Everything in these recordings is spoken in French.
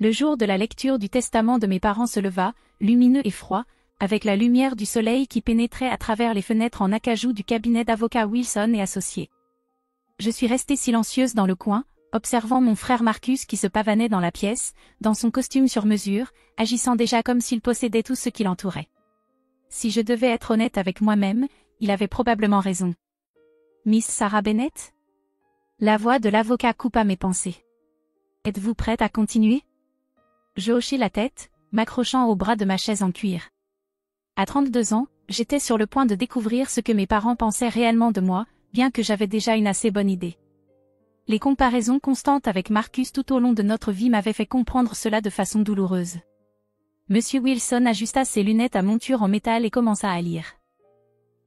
Le jour de la lecture du testament de mes parents se leva, lumineux et froid, avec la lumière du soleil qui pénétrait à travers les fenêtres en acajou du cabinet d'avocats Wilson et Associés. Je suis restée silencieuse dans le coin, observant mon frère Marcus qui se pavanait dans la pièce, dans son costume sur mesure, agissant déjà comme s'il possédait tout ce qui l'entourait. Si je devais être honnête avec moi-même, il avait probablement raison. Miss Sarah Bennet? La voix de l'avocat coupa mes pensées. Êtes-vous prête à continuer? Je hochai la tête, m'accrochant au bras de ma chaise en cuir. À 32 ans, j'étais sur le point de découvrir ce que mes parents pensaient réellement de moi, bien que j'avais déjà une assez bonne idée. Les comparaisons constantes avec Marcus tout au long de notre vie m'avaient fait comprendre cela de façon douloureuse. Monsieur Wilson ajusta ses lunettes à monture en métal et commença à lire.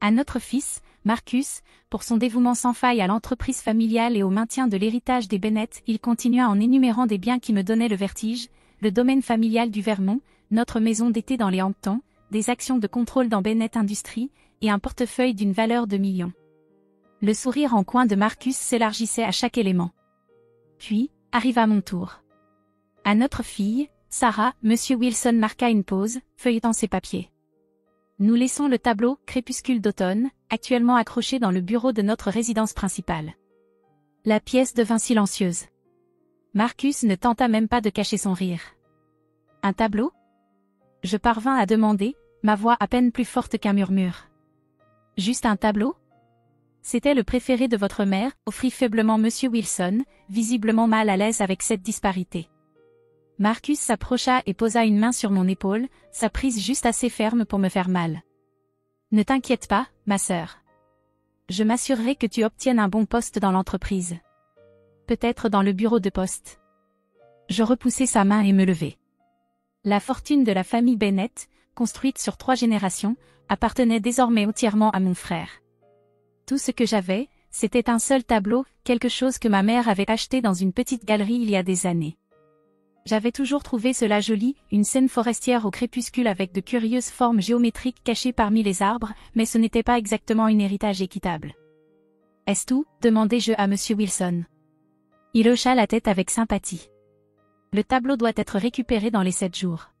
À notre fils, Marcus, pour son dévouement sans faille à l'entreprise familiale et au maintien de l'héritage des Bennet, il continua en énumérant des biens qui me donnaient le vertige, le domaine familial du Vermont, notre maison d'été dans les Hamptons, des actions de contrôle dans Bennet Industries, et un portefeuille d'une valeur de millions. Le sourire en coin de Marcus s'élargissait à chaque élément. Puis, arriva mon tour. À notre fille, Sarah, Monsieur Wilson marqua une pause, feuilletant ses papiers. Nous laissons le tableau « Crépuscule d'automne » actuellement accroché dans le bureau de notre résidence principale. La pièce devint silencieuse. Marcus ne tenta même pas de cacher son rire. « Un tableau ?» Je parvins à demander, ma voix à peine plus forte qu'un murmure. « Juste un tableau ?» C'était le préféré de votre mère, offrit faiblement Monsieur Wilson, visiblement mal à l'aise avec cette disparité. Marcus s'approcha et posa une main sur mon épaule, sa prise juste assez ferme pour me faire mal. « Ne t'inquiète pas, ma sœur. Je m'assurerai que tu obtiennes un bon poste dans l'entreprise. Peut-être dans le bureau de poste. » Je repoussai sa main et me levai. La fortune de la famille Bennet, construite sur 3 générations, appartenait désormais entièrement à mon frère. Tout ce que j'avais, c'était un seul tableau, quelque chose que ma mère avait acheté dans une petite galerie il y a des années. J'avais toujours trouvé cela joli, une scène forestière au crépuscule avec de curieuses formes géométriques cachées parmi les arbres, mais ce n'était pas exactement un héritage équitable. « Est-ce tout ?» demandai-je à Monsieur Wilson. Il hocha la tête avec sympathie. « Le tableau doit être récupéré dans les 7 jours. »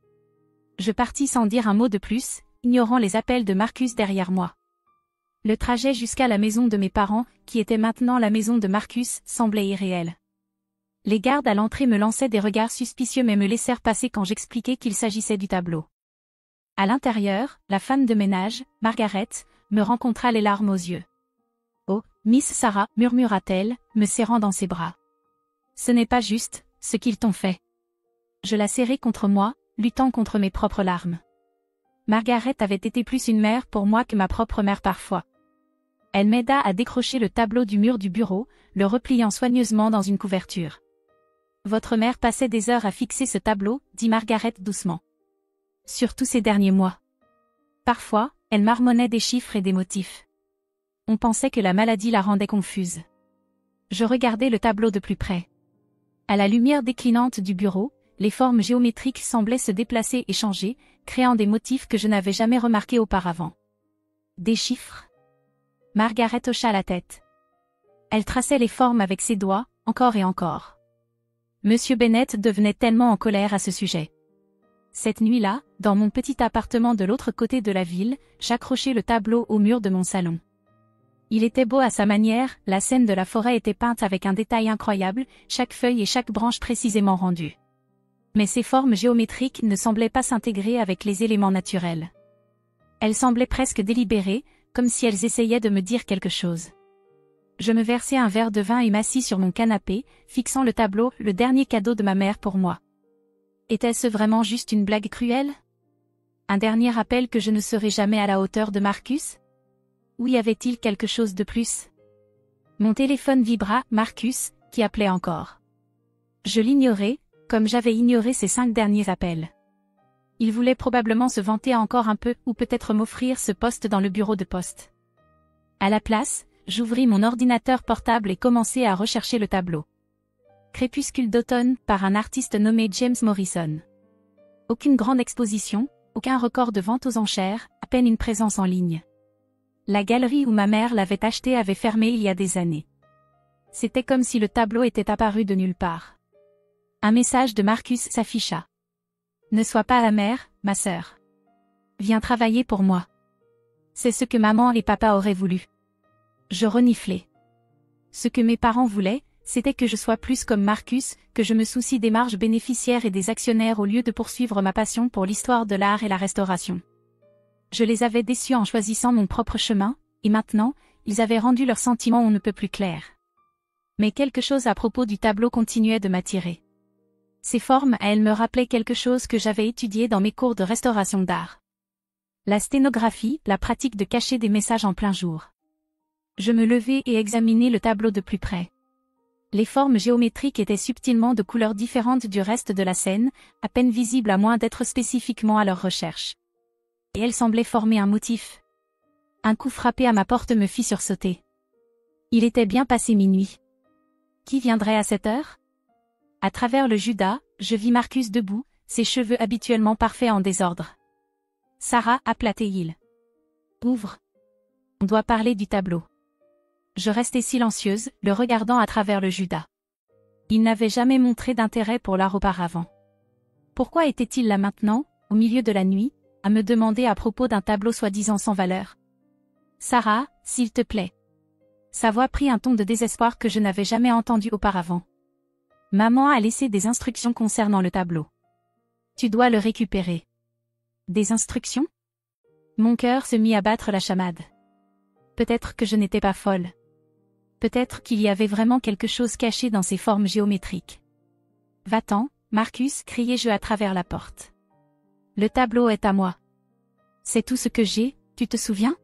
Je partis sans dire un mot de plus, ignorant les appels de Marcus derrière moi. Le trajet jusqu'à la maison de mes parents, qui était maintenant la maison de Marcus, semblait irréel. Les gardes à l'entrée me lançaient des regards suspicieux mais me laissèrent passer quand j'expliquais qu'il s'agissait du tableau. À l'intérieur, la femme de ménage, Margaret, me rencontra les larmes aux yeux. « Oh, Miss Sarah » murmura-t-elle, me serrant dans ses bras. « Ce n'est pas juste, ce qu'ils t'ont fait. » Je la serrai contre moi, luttant contre mes propres larmes. Margaret avait été plus une mère pour moi que ma propre mère parfois. Elle m'aida à décrocher le tableau du mur du bureau, le repliant soigneusement dans une couverture. « Votre mère passait des heures à fixer ce tableau, » dit Margaret doucement. « Surtout ces derniers mois. Parfois, elle marmonnait des chiffres et des motifs. On pensait que la maladie la rendait confuse. » Je regardais le tableau de plus près. À la lumière déclinante du bureau, les formes géométriques semblaient se déplacer et changer, créant des motifs que je n'avais jamais remarqués auparavant. Des chiffres? Margaret hocha la tête. Elle traçait les formes avec ses doigts, encore et encore. Monsieur Bennet devenait tellement en colère à ce sujet. Cette nuit-là, dans mon petit appartement de l'autre côté de la ville, j'accrochai le tableau au mur de mon salon. Il était beau à sa manière, la scène de la forêt était peinte avec un détail incroyable, chaque feuille et chaque branche précisément rendues. Mais ces formes géométriques ne semblaient pas s'intégrer avec les éléments naturels. Elles semblaient presque délibérées, comme si elles essayaient de me dire quelque chose. Je me versai un verre de vin et m'assis sur mon canapé, fixant le tableau, le dernier cadeau de ma mère pour moi. Était-ce vraiment juste une blague cruelle? Un dernier rappel que je ne serais jamais à la hauteur de Marcus? Ou y avait-il quelque chose de plus? Mon téléphone vibra, Marcus, qui appelait encore. Je l'ignorais, comme j'avais ignoré ces 5 derniers appels. Il voulait probablement se vanter encore un peu, ou peut-être m'offrir ce poste dans le bureau de poste. À la place, j'ouvris mon ordinateur portable et commençai à rechercher le tableau. Crépuscule d'automne, par un artiste nommé James Morrison. Aucune grande exposition, aucun record de vente aux enchères, à peine une présence en ligne. La galerie où ma mère l'avait acheté avait fermé il y a des années. C'était comme si le tableau était apparu de nulle part. Un message de Marcus s'afficha. Ne sois pas amère, ma sœur. Viens travailler pour moi. C'est ce que maman et papa auraient voulu. Je reniflai. Ce que mes parents voulaient, c'était que je sois plus comme Marcus, que je me soucie des marges bénéficiaires et des actionnaires au lieu de poursuivre ma passion pour l'histoire de l'art et la restauration. Je les avais déçus en choisissant mon propre chemin, et maintenant, ils avaient rendu leurs sentiments on ne peut plus clairs. Mais quelque chose à propos du tableau continuait de m'attirer. Ses formes à elles me rappelaient quelque chose que j'avais étudié dans mes cours de restauration d'art. La sténographie, la pratique de cacher des messages en plein jour. Je me levai et examinai le tableau de plus près. Les formes géométriques étaient subtilement de couleurs différentes du reste de la scène, à peine visibles à moins d'être spécifiquement à leur recherche. Et elles semblaient former un motif. Un coup frappé à ma porte me fit sursauter. Il était bien passé minuit. Qui viendrait à cette heure? À travers le Judas, je vis Marcus debout, ses cheveux habituellement parfaits en désordre. Sarah, appela-t-il. Ouvre. On doit parler du tableau. Je restai silencieuse, le regardant à travers le Judas. Il n'avait jamais montré d'intérêt pour l'art auparavant. Pourquoi était-il là maintenant, au milieu de la nuit, à me demander à propos d'un tableau soi-disant sans valeur? Sarah, s'il te plaît. Sa voix prit un ton de désespoir que je n'avais jamais entendu auparavant. Maman a laissé des instructions concernant le tableau. Tu dois le récupérer. Des instructions? Mon cœur se mit à battre la chamade. Peut-être que je n'étais pas folle. Peut-être qu'il y avait vraiment quelque chose caché dans ces formes géométriques. Va-t'en, Marcus, criai-je à travers la porte. Le tableau est à moi. C'est tout ce que j'ai, tu te souviens?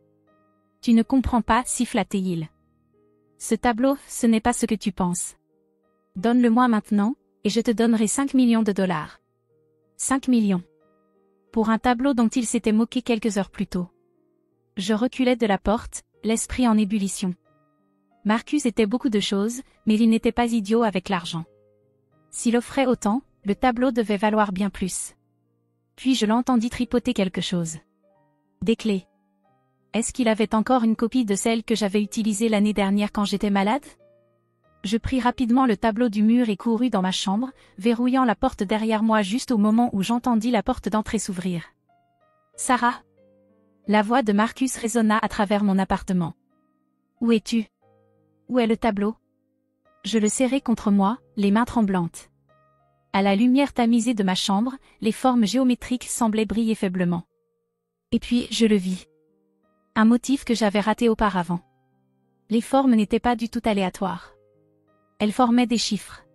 Tu ne comprends pas, siffla-t-il. Ce tableau, ce n'est pas ce que tu penses. Donne-le-moi maintenant, et je te donnerai 5 millions de dollars. 5 millions. Pour un tableau dont il s'était moqué quelques heures plus tôt. Je reculai de la porte, l'esprit en ébullition. Marcus était beaucoup de choses, mais il n'était pas idiot avec l'argent. S'il offrait autant, le tableau devait valoir bien plus. Puis je l'entendis tripoter quelque chose. Des clés. Est-ce qu'il avait encore une copie de celle que j'avais utilisée l'année dernière quand j'étais malade? Je pris rapidement le tableau du mur et courus dans ma chambre, verrouillant la porte derrière moi juste au moment où j'entendis la porte d'entrée s'ouvrir. Sarah. La voix de Marcus résonna à travers mon appartement. Où es-tu? Où est le tableau? Je le serrai contre moi, les mains tremblantes. À la lumière tamisée de ma chambre, les formes géométriques semblaient briller faiblement. Et puis, je le vis. Un motif que j'avais raté auparavant. Les formes n'étaient pas du tout aléatoires. Elles formaient des chiffres.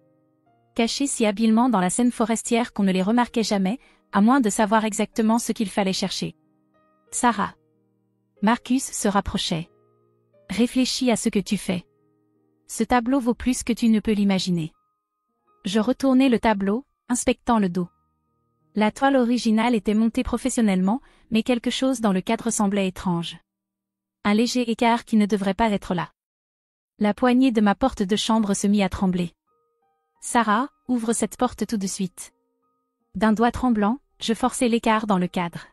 Cachés si habilement dans la scène forestière qu'on ne les remarquait jamais, à moins de savoir exactement ce qu'il fallait chercher. Sarah. Marcus se rapprochait. Réfléchis à ce que tu fais. Ce tableau vaut plus que tu ne peux l'imaginer. Je retournai le tableau, inspectant le dos. La toile originale était montée professionnellement, mais quelque chose dans le cadre semblait étrange. Un léger écart qui ne devrait pas être là. La poignée de ma porte de chambre se mit à trembler. Sarah, ouvre cette porte tout de suite. D'un doigt tremblant, je forçai l'écart dans le cadre.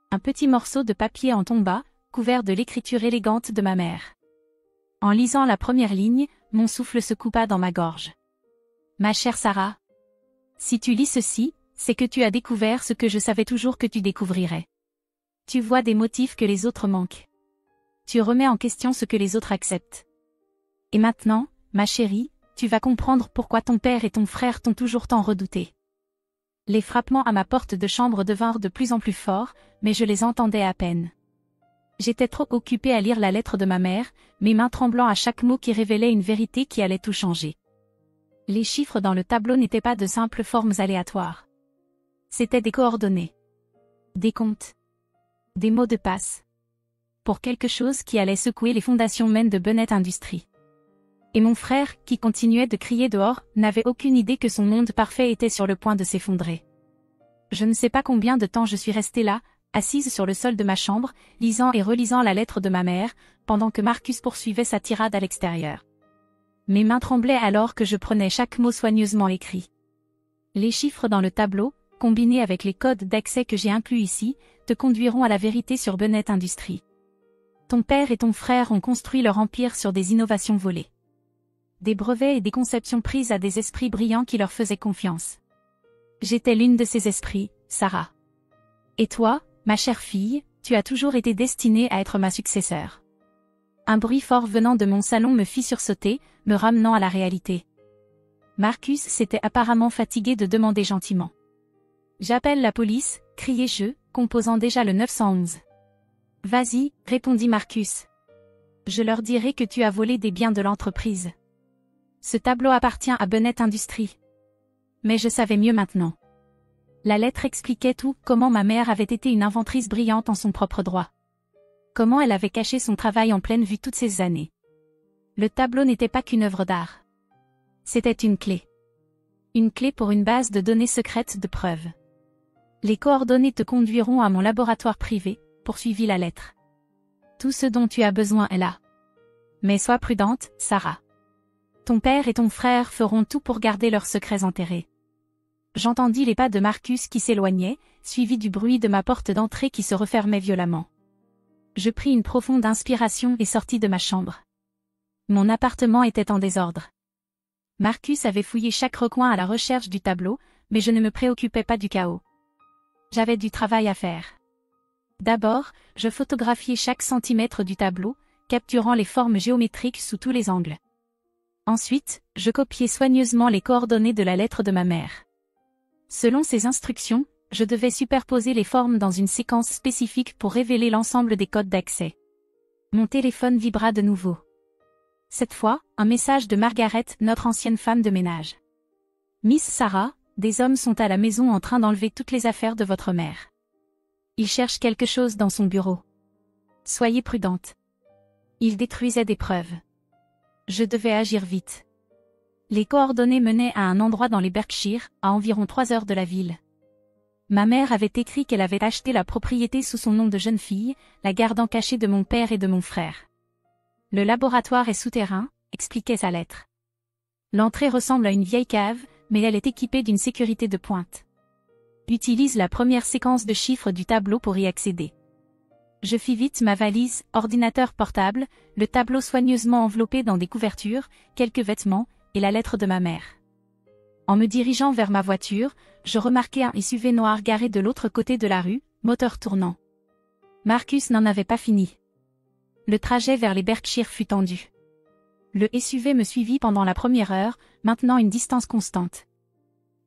Un petit morceau de papier en tomba, couvert de l'écriture élégante de ma mère. En lisant la première ligne, mon souffle se coupa dans ma gorge. Ma chère Sarah. Si tu lis ceci, c'est que tu as découvert ce que je savais toujours que tu découvrirais. Tu vois des motifs que les autres manquent. Tu remets en question ce que les autres acceptent. Et maintenant, ma chérie, tu vas comprendre pourquoi ton père et ton frère t'ont toujours tant redouté. Les frappements à ma porte de chambre devinrent de plus en plus forts, mais je les entendais à peine. J'étais trop occupée à lire la lettre de ma mère, mes mains tremblant à chaque mot qui révélait une vérité qui allait tout changer. Les chiffres dans le tableau n'étaient pas de simples formes aléatoires. C'étaient des coordonnées. Des comptes. Des mots de passe. Pour quelque chose qui allait secouer les fondations mêmes de Bennett Industries. Et mon frère, qui continuait de crier dehors, n'avait aucune idée que son monde parfait était sur le point de s'effondrer. Je ne sais pas combien de temps je suis restée là, assise sur le sol de ma chambre, lisant et relisant la lettre de ma mère, pendant que Marcus poursuivait sa tirade à l'extérieur. Mes mains tremblaient alors que je prenais chaque mot soigneusement écrit. Les chiffres dans le tableau, combinés avec les codes d'accès que j'ai inclus ici, te conduiront à la vérité sur Bennett Industries. Ton père et ton frère ont construit leur empire sur des innovations volées. des brevets et des conceptions prises à des esprits brillants qui leur faisaient confiance. J'étais l'une de ces esprits, Sarah. Et toi, ma chère fille, tu as toujours été destinée à être ma successeur. Un bruit fort venant de mon salon me fit sursauter, me ramenant à la réalité. Marcus s'était apparemment fatigué de demander gentiment. J'appelle la police, criai-je, composant déjà le 911. Vas-y, répondit Marcus. Je leur dirai que tu as volé des biens de l'entreprise. Ce tableau appartient à Bennett Industries. Mais je savais mieux maintenant. La lettre expliquait tout, comment ma mère avait été une inventrice brillante en son propre droit. Comment elle avait caché son travail en pleine vue toutes ces années. Le tableau n'était pas qu'une œuvre d'art. C'était une clé. Une clé pour une base de données secrètes de preuves. Les coordonnées te conduiront à mon laboratoire privé, poursuivit la lettre. Tout ce dont tu as besoin est là. Mais sois prudente, Sarah. Ton père et ton frère feront tout pour garder leurs secrets enterrés. J'entendis les pas de Marcus qui s'éloignaient, suivis du bruit de ma porte d'entrée qui se refermait violemment. Je pris une profonde inspiration et sortis de ma chambre. Mon appartement était en désordre. Marcus avait fouillé chaque recoin à la recherche du tableau, mais je ne me préoccupais pas du chaos. J'avais du travail à faire. D'abord, je photographiai chaque centimètre du tableau, capturant les formes géométriques sous tous les angles. Ensuite, je copiai soigneusement les coordonnées de la lettre de ma mère. Selon ses instructions, je devais superposer les formes dans une séquence spécifique pour révéler l'ensemble des codes d'accès. Mon téléphone vibra de nouveau. Cette fois, un message de Margaret, notre ancienne femme de ménage. Miss Sarah, des hommes sont à la maison en train d'enlever toutes les affaires de votre mère. Ils cherchent quelque chose dans son bureau. Soyez prudente. Ils détruisaient des preuves. Je devais agir vite. Les coordonnées menaient à un endroit dans les Berkshires, à environ 3 heures de la ville. Ma mère avait écrit qu'elle avait acheté la propriété sous son nom de jeune fille, la gardant cachée de mon père et de mon frère. Le laboratoire est souterrain, expliquait sa lettre. L'entrée ressemble à une vieille cave, mais elle est équipée d'une sécurité de pointe. Utilise la première séquence de chiffres du tableau pour y accéder. Je fis vite ma valise, ordinateur portable, le tableau soigneusement enveloppé dans des couvertures, quelques vêtements, et la lettre de ma mère. En me dirigeant vers ma voiture, je remarquai un SUV noir garé de l'autre côté de la rue, moteur tournant. Marcus n'en avait pas fini. Le trajet vers les Berkshires fut tendu. Le SUV me suivit pendant la première heure, maintenant une distance constante.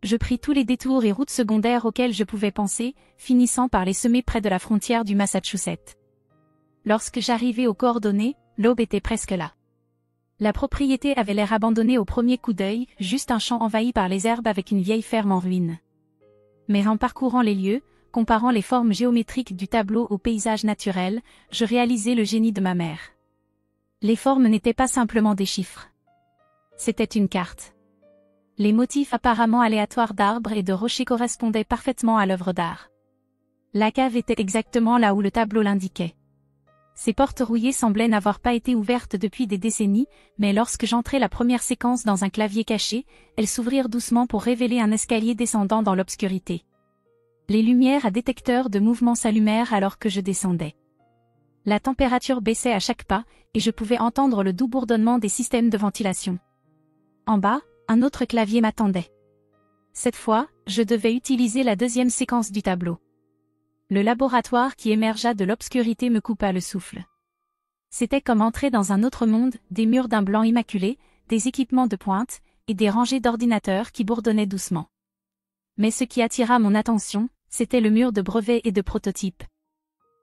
Je pris tous les détours et routes secondaires auxquelles je pouvais penser, finissant par les semer près de la frontière du Massachusetts. Lorsque j'arrivai aux coordonnées, l'aube était presque là. La propriété avait l'air abandonnée au premier coup d'œil, juste un champ envahi par les herbes avec une vieille ferme en ruine. Mais en parcourant les lieux, comparant les formes géométriques du tableau au paysage naturel, je réalisai le génie de ma mère. Les formes n'étaient pas simplement des chiffres. C'était une carte. Les motifs apparemment aléatoires d'arbres et de rochers correspondaient parfaitement à l'œuvre d'art. La cave était exactement là où le tableau l'indiquait. Ses portes rouillées semblaient n'avoir pas été ouvertes depuis des décennies, mais lorsque j'entrai la première séquence dans un clavier caché, elles s'ouvrirent doucement pour révéler un escalier descendant dans l'obscurité. Les lumières à détecteur de mouvement s'allumèrent alors que je descendais. La température baissait à chaque pas, et je pouvais entendre le doux bourdonnement des systèmes de ventilation. En bas, un autre clavier m'attendait. Cette fois, je devais utiliser la deuxième séquence du tableau. Le laboratoire qui émergea de l'obscurité me coupa le souffle. C'était comme entrer dans un autre monde, des murs d'un blanc immaculé, des équipements de pointe, et des rangées d'ordinateurs qui bourdonnaient doucement. Mais ce qui attira mon attention, c'était le mur de brevets et de prototypes.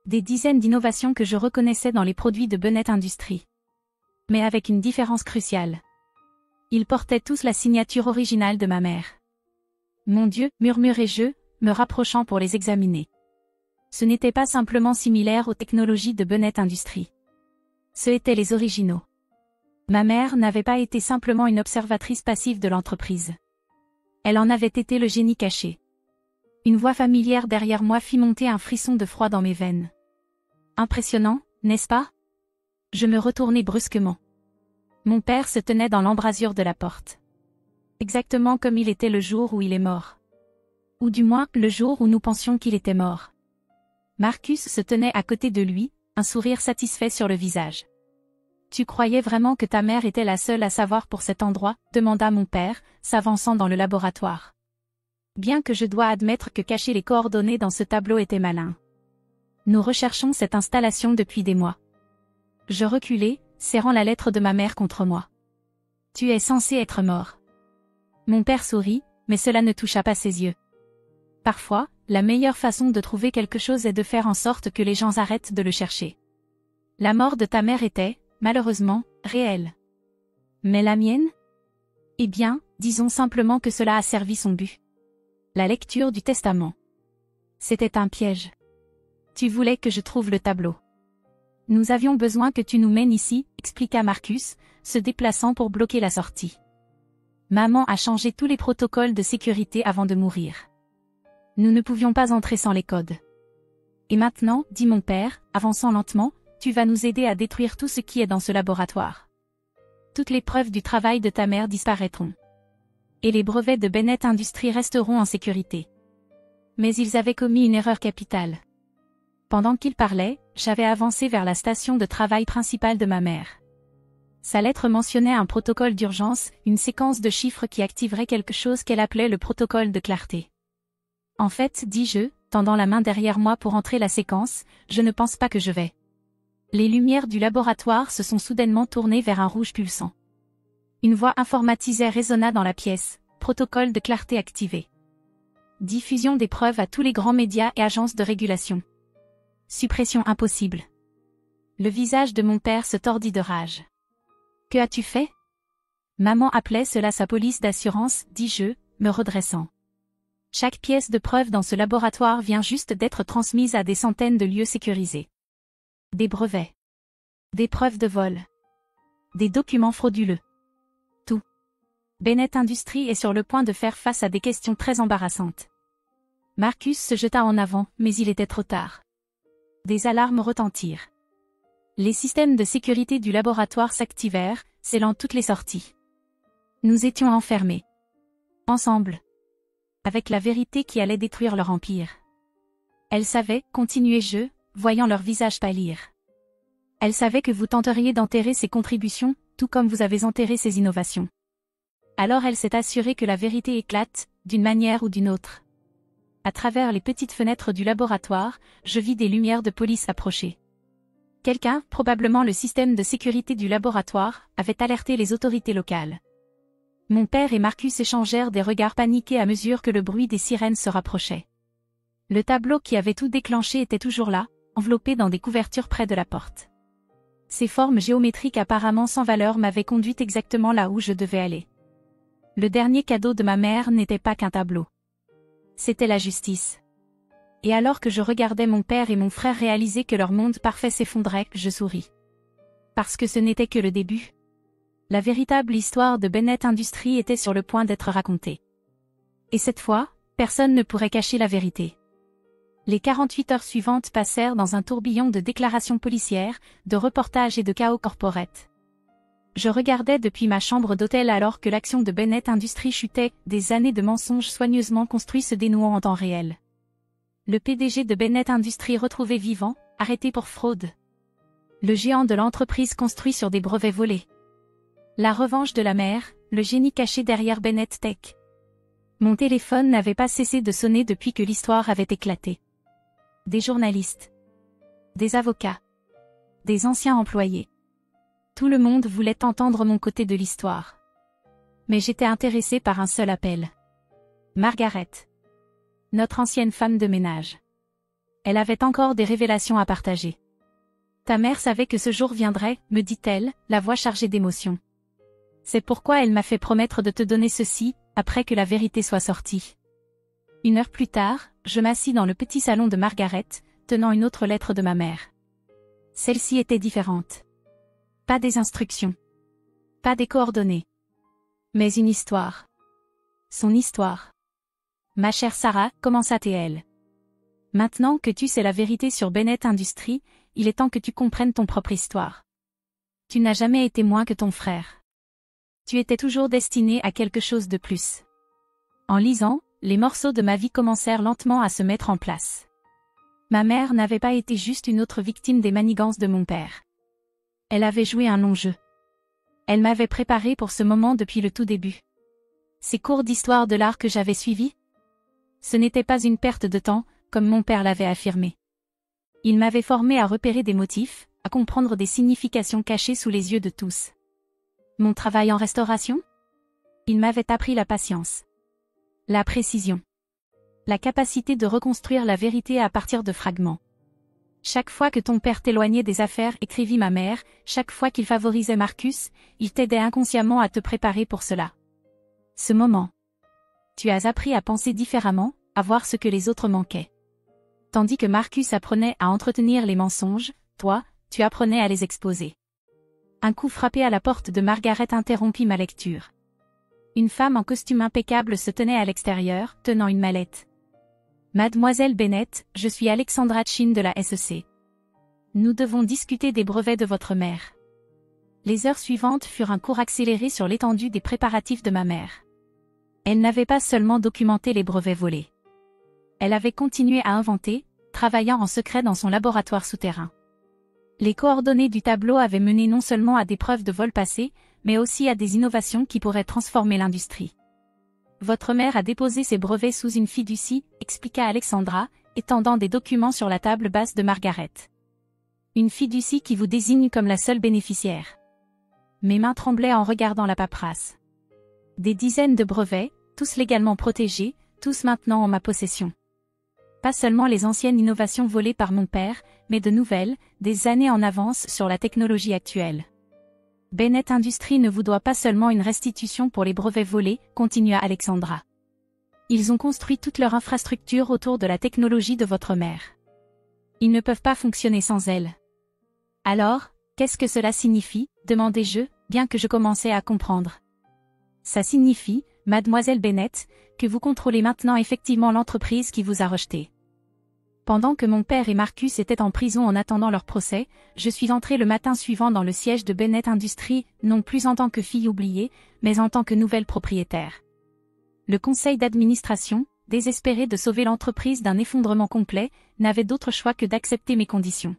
Des dizaines d'innovations que je reconnaissais dans les produits de Bennett Industries. Mais avec une différence cruciale. Ils portaient tous la signature originale de ma mère. Mon Dieu, murmurai-je, me rapprochant pour les examiner. Ce n'était pas simplement similaire aux technologies de Bennett Industries. Ce étaient les originaux. Ma mère n'avait pas été simplement une observatrice passive de l'entreprise. Elle en avait été le génie caché. Une voix familière derrière moi fit monter un frisson de froid dans mes veines. Impressionnant, n'est-ce pas? Je me retournai brusquement. Mon père se tenait dans l'embrasure de la porte. Exactement comme il était le jour où il est mort. Ou du moins, le jour où nous pensions qu'il était mort. Marcus se tenait à côté de lui, un sourire satisfait sur le visage. Tu croyais vraiment que ta mère était la seule à savoir pour cet endroit, demanda mon père, s'avançant dans le laboratoire. Bien que je dois admettre que cacher les coordonnées dans ce tableau était malin. Nous recherchons cette installation depuis des mois. Je reculai, serrant la lettre de ma mère contre moi. Tu es censé être mort. Mon père sourit, mais cela ne toucha pas ses yeux. Parfois, la meilleure façon de trouver quelque chose est de faire en sorte que les gens arrêtent de le chercher. La mort de ta mère était, malheureusement, réelle. Mais la mienne? Eh bien, disons simplement que cela a servi son but. La lecture du testament. C'était un piège. Tu voulais que je trouve le tableau. Nous avions besoin que tu nous mènes ici, expliqua Marcus, se déplaçant pour bloquer la sortie. Maman a changé tous les protocoles de sécurité avant de mourir. Nous ne pouvions pas entrer sans les codes. Et maintenant, dit mon père, avançant lentement, tu vas nous aider à détruire tout ce qui est dans ce laboratoire. Toutes les preuves du travail de ta mère disparaîtront. Et les brevets de Bennett Industries resteront en sécurité. Mais ils avaient commis une erreur capitale. Pendant qu'il parlait, j'avais avancé vers la station de travail principale de ma mère. Sa lettre mentionnait un protocole d'urgence, une séquence de chiffres qui activerait quelque chose qu'elle appelait le protocole de clarté. En fait, dis-je, tendant la main derrière moi pour entrer la séquence, je ne pense pas que je vais. Les lumières du laboratoire se sont soudainement tournées vers un rouge pulsant. Une voix informatisée résonna dans la pièce, protocole de clarté activé. Diffusion des preuves à tous les grands médias et agences de régulation. Suppression impossible. Le visage de mon père se tordit de rage. Que as-tu fait? Maman appelait cela sa police d'assurance, dis-je, me redressant. Chaque pièce de preuve dans ce laboratoire vient juste d'être transmise à des centaines de lieux sécurisés. Des brevets. Des preuves de vol. Des documents frauduleux. Tout. Bennett Industries est sur le point de faire face à des questions très embarrassantes. Marcus se jeta en avant, mais il était trop tard. Des alarmes retentirent. Les systèmes de sécurité du laboratoire s'activèrent, scellant toutes les sorties. Nous étions enfermés. Ensemble. Avec la vérité qui allait détruire leur empire. Elle savait, continuai-je, voyant leur visage pâlir. Elle savait que vous tenteriez d'enterrer ses contributions, tout comme vous avez enterré ses innovations. Alors elle s'est assurée que la vérité éclate, d'une manière ou d'une autre. À travers les petites fenêtres du laboratoire, je vis des lumières de police approcher. Quelqu'un, probablement le système de sécurité du laboratoire, avait alerté les autorités locales. Mon père et Marcus échangèrent des regards paniqués à mesure que le bruit des sirènes se rapprochait. Le tableau qui avait tout déclenché était toujours là, enveloppé dans des couvertures près de la porte. Ces formes géométriques apparemment sans valeur m'avaient conduite exactement là où je devais aller. Le dernier cadeau de ma mère n'était pas qu'un tableau. C'était la justice. Et alors que je regardais mon père et mon frère réaliser que leur monde parfait s'effondrait, je souris. Parce que ce n'était que le début. La véritable histoire de Bennett Industries était sur le point d'être racontée. Et cette fois, personne ne pourrait cacher la vérité. Les 48 heures suivantes passèrent dans un tourbillon de déclarations policières, de reportages et de chaos corporate. Je regardais depuis ma chambre d'hôtel alors que l'action de Bennett Industries chutait, des années de mensonges soigneusement construits se dénouant en temps réel. Le PDG de Bennett Industries retrouvé vivant, arrêté pour fraude. Le géant de l'entreprise construit sur des brevets volés. La revanche de la mère, le génie caché derrière Bennett Tech. Mon téléphone n'avait pas cessé de sonner depuis que l'histoire avait éclaté. Des journalistes. Des avocats. Des anciens employés. Tout le monde voulait entendre mon côté de l'histoire. Mais j'étais intéressé par un seul appel. Margaret. Notre ancienne femme de ménage. Elle avait encore des révélations à partager. Ta mère savait que ce jour viendrait, me dit-elle, la voix chargée d'émotion. C'est pourquoi elle m'a fait promettre de te donner ceci, après que la vérité soit sortie. 1 heure plus tard, je m'assis dans le petit salon de Margaret, tenant une autre lettre de ma mère. Celle-ci était différente. Pas des instructions. Pas des coordonnées. Mais une histoire. Son histoire. Ma chère Sarah, commença-t-elle. Maintenant que tu sais la vérité sur Bennett Industries, il est temps que tu comprennes ton propre histoire. Tu n'as jamais été moins que ton frère. Tu étais toujours destiné à quelque chose de plus. En lisant, les morceaux de ma vie commencèrent lentement à se mettre en place. Ma mère n'avait pas été juste une autre victime des manigances de mon père. Elle avait joué un long jeu. Elle m'avait préparé pour ce moment depuis le tout début. Ces cours d'histoire de l'art que j'avais suivis? Ce n'était pas une perte de temps, comme mon père l'avait affirmé. Il m'avait formé à repérer des motifs, à comprendre des significations cachées sous les yeux de tous. Mon travail en restauration? Il m'avait appris la patience, la précision, la capacité de reconstruire la vérité à partir de fragments. Chaque fois que ton père t'éloignait des affaires, écrivit ma mère, chaque fois qu'il favorisait Marcus, il t'aidait inconsciemment à te préparer pour cela. Ce moment. Tu as appris à penser différemment, à voir ce que les autres manquaient. Tandis que Marcus apprenait à entretenir les mensonges, toi, tu apprenais à les exposer. Un coup frappé à la porte de Margaret interrompit ma lecture. Une femme en costume impeccable se tenait à l'extérieur, tenant une mallette. Mademoiselle Bennet, je suis Alexandra Chin de la SEC. Nous devons discuter des brevets de votre mère. Les heures suivantes furent un cours accéléré sur l'étendue des préparatifs de ma mère. Elle n'avait pas seulement documenté les brevets volés. Elle avait continué à inventer, travaillant en secret dans son laboratoire souterrain. Les coordonnées du tableau avaient mené non seulement à des preuves de vol passé, mais aussi à des innovations qui pourraient transformer l'industrie. Votre mère a déposé ses brevets sous une fiducie, expliqua Alexandra, étendant des documents sur la table basse de Margaret. Une fiducie qui vous désigne comme la seule bénéficiaire. Mes mains tremblaient en regardant la paperasse. Des dizaines de brevets, tous légalement protégés, tous maintenant en ma possession. Pas seulement les anciennes innovations volées par mon père, mais de nouvelles, des années en avance sur la technologie actuelle. Bennet Industries ne vous doit pas seulement une restitution pour les brevets volés, continua Alexandra. Ils ont construit toute leur infrastructure autour de la technologie de votre mère. Ils ne peuvent pas fonctionner sans elle. Alors, qu'est-ce que cela signifie, demandai-je, bien que je commençais à comprendre. Ça signifie, mademoiselle Bennet, que vous contrôlez maintenant effectivement l'entreprise qui vous a rejeté. Pendant que mon père et Marcus étaient en prison en attendant leur procès, je suis entrée le matin suivant dans le siège de Bennet Industries, non plus en tant que fille oubliée, mais en tant que nouvelle propriétaire. Le conseil d'administration, désespéré de sauver l'entreprise d'un effondrement complet, n'avait d'autre choix que d'accepter mes conditions.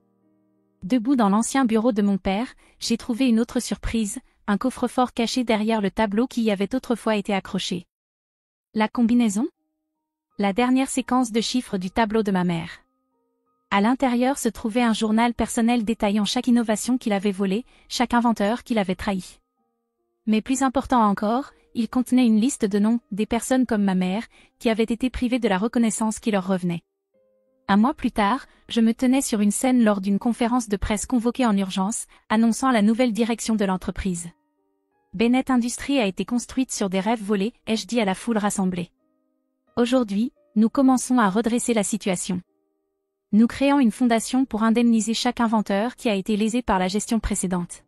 Debout dans l'ancien bureau de mon père, j'ai trouvé une autre surprise, un coffre-fort caché derrière le tableau qui y avait autrefois été accroché. La combinaison? La dernière séquence de chiffres du tableau de ma mère. À l'intérieur se trouvait un journal personnel détaillant chaque innovation qu'il avait volée, chaque inventeur qu'il avait trahi. Mais plus important encore, il contenait une liste de noms, des personnes comme ma mère, qui avaient été privées de la reconnaissance qui leur revenait. Un mois plus tard, je me tenais sur une scène lors d'une conférence de presse convoquée en urgence, annonçant la nouvelle direction de l'entreprise. Bennet Industries a été construite sur des rêves volés, ai-je dit à la foule rassemblée. Aujourd'hui, nous commençons à redresser la situation. Nous créons une fondation pour indemniser chaque inventeur qui a été lésé par la gestion précédente.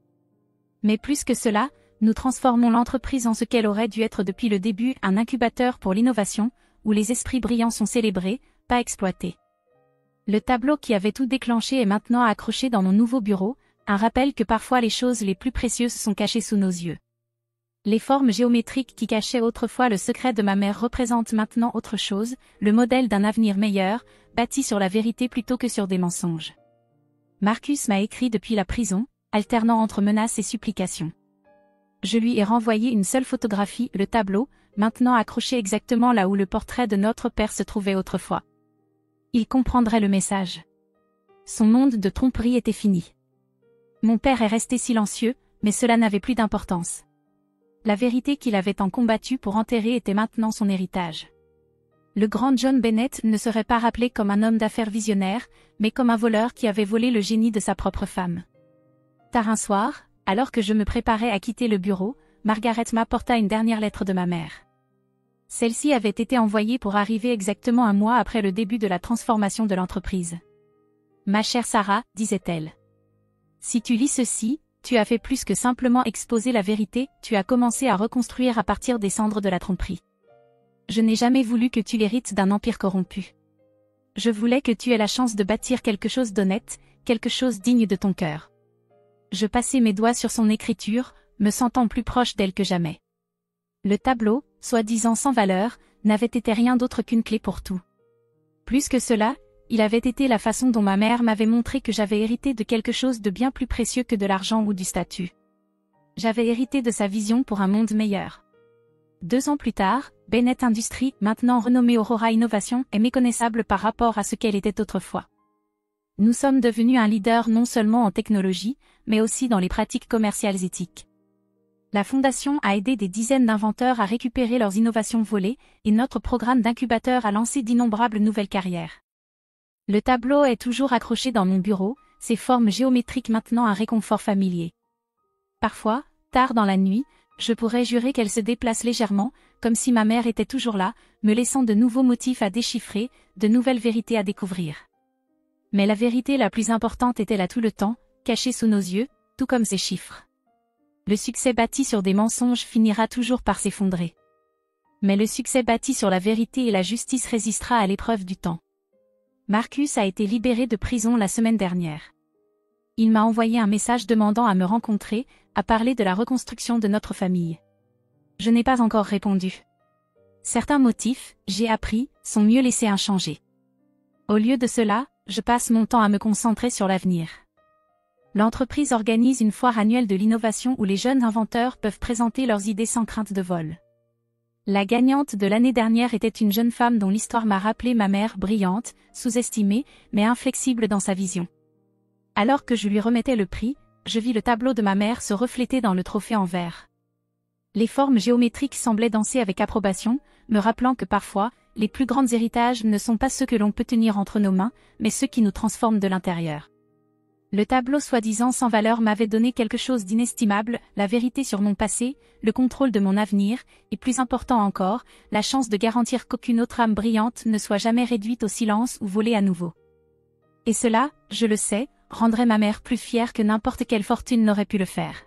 Mais plus que cela, nous transformons l'entreprise en ce qu'elle aurait dû être depuis le début, un incubateur pour l'innovation, où les esprits brillants sont célébrés, pas exploités. Le tableau qui avait tout déclenché est maintenant accroché dans mon nouveau bureau, un rappel que parfois les choses les plus précieuses sont cachées sous nos yeux. Les formes géométriques qui cachaient autrefois le secret de ma mère représentent maintenant autre chose, le modèle d'un avenir meilleur, bâti sur la vérité plutôt que sur des mensonges. Marcus m'a écrit depuis la prison, alternant entre menaces et supplications. Je lui ai renvoyé une seule photographie, le tableau, maintenant accroché exactement là où le portrait de notre père se trouvait autrefois. Il comprendrait le message. Son monde de tromperie était fini. Mon père est resté silencieux, mais cela n'avait plus d'importance. La vérité qu'il avait tant combattue pour enterrer était maintenant son héritage. Le grand John Bennet ne serait pas rappelé comme un homme d'affaires visionnaire, mais comme un voleur qui avait volé le génie de sa propre femme. Tard un soir, alors que je me préparais à quitter le bureau, Margaret m'apporta une dernière lettre de ma mère. Celle-ci avait été envoyée pour arriver exactement un mois après le début de la transformation de l'entreprise. « Ma chère Sarah, disait-elle. Si tu lis ceci, tu as fait plus que simplement exposer la vérité, tu as commencé à reconstruire à partir des cendres de la tromperie. Je n'ai jamais voulu que tu l'hérites d'un empire corrompu. Je voulais que tu aies la chance de bâtir quelque chose d'honnête, quelque chose digne de ton cœur. Je passai mes doigts sur son écriture, me sentant plus proche d'elle que jamais. Le tableau, soi-disant sans valeur, n'avait été rien d'autre qu'une clé pour tout. Plus que cela, il avait été la façon dont ma mère m'avait montré que j'avais hérité de quelque chose de bien plus précieux que de l'argent ou du statut. J'avais hérité de sa vision pour un monde meilleur. 2 ans plus tard, Bennett Industries, maintenant renommée Aurora Innovation, est méconnaissable par rapport à ce qu'elle était autrefois. Nous sommes devenus un leader non seulement en technologie, mais aussi dans les pratiques commerciales éthiques. La Fondation a aidé des dizaines d'inventeurs à récupérer leurs innovations volées, et notre programme d'incubateur a lancé d'innombrables nouvelles carrières. Le tableau est toujours accroché dans mon bureau, ses formes géométriques maintenant un réconfort familier. Parfois, tard dans la nuit, je pourrais jurer qu'elle se déplace légèrement, comme si ma mère était toujours là, me laissant de nouveaux motifs à déchiffrer, de nouvelles vérités à découvrir. Mais la vérité la plus importante était là tout le temps, cachée sous nos yeux, tout comme ces chiffres. Le succès bâti sur des mensonges finira toujours par s'effondrer. Mais le succès bâti sur la vérité et la justice résistera à l'épreuve du temps. Marcus a été libéré de prison la semaine dernière. Il m'a envoyé un message demandant à me rencontrer, à parler de la reconstruction de notre famille. Je n'ai pas encore répondu. Certains motifs, j'ai appris, sont mieux laissés inchangés. Au lieu de cela, je passe mon temps à me concentrer sur l'avenir. L'entreprise organise une foire annuelle de l'innovation où les jeunes inventeurs peuvent présenter leurs idées sans crainte de vol. La gagnante de l'année dernière était une jeune femme dont l'histoire m'a rappelé ma mère, brillante, sous-estimée, mais inflexible dans sa vision. Alors que je lui remettais le prix, je vis le tableau de ma mère se refléter dans le trophée en verre. Les formes géométriques semblaient danser avec approbation, me rappelant que parfois, les plus grands héritages ne sont pas ceux que l'on peut tenir entre nos mains, mais ceux qui nous transforment de l'intérieur. Le tableau soi-disant sans valeur m'avait donné quelque chose d'inestimable, la vérité sur mon passé, le contrôle de mon avenir, et plus important encore, la chance de garantir qu'aucune autre âme brillante ne soit jamais réduite au silence ou volée à nouveau. Et cela, je le sais, rendrait ma mère plus fière que n'importe quelle fortune n'aurait pu le faire.